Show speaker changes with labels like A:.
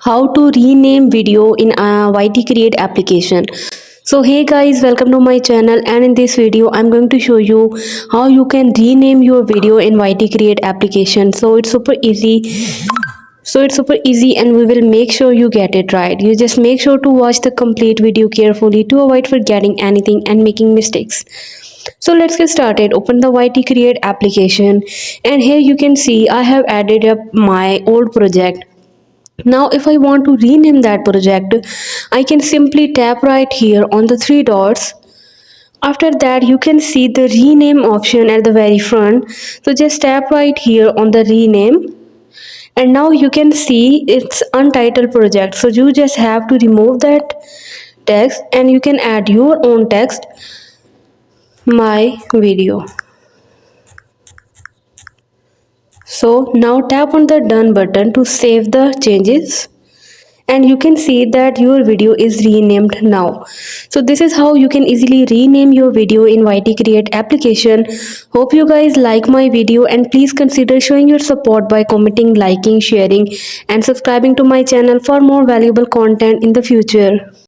A: how to rename video in a YT Create application. So hey guys, welcome to my channel, and in this video I'm going to show you how you can rename your video in YT Create application. So it's super easy and we will make sure you get it right. You just make sure to watch the complete video carefully to avoid forgetting anything and making mistakes. So let's get started. Open the YT Create application, and here you can see I have added up my old project. Now if I want to rename that project, I can simply tap right here on the three dots. After that, you can see the rename option at the very front. So just tap right here on the rename, and now you can see it's untitled project. So you just have to remove that text and you can add your own text, my video. So now tap on the done button to save the changes, and you can see that your video is renamed now. So this is how you can easily rename your video in YT Create application. Hope you guys like my video, and please consider showing your support by commenting, liking, sharing and subscribing to my channel for more valuable content in the future.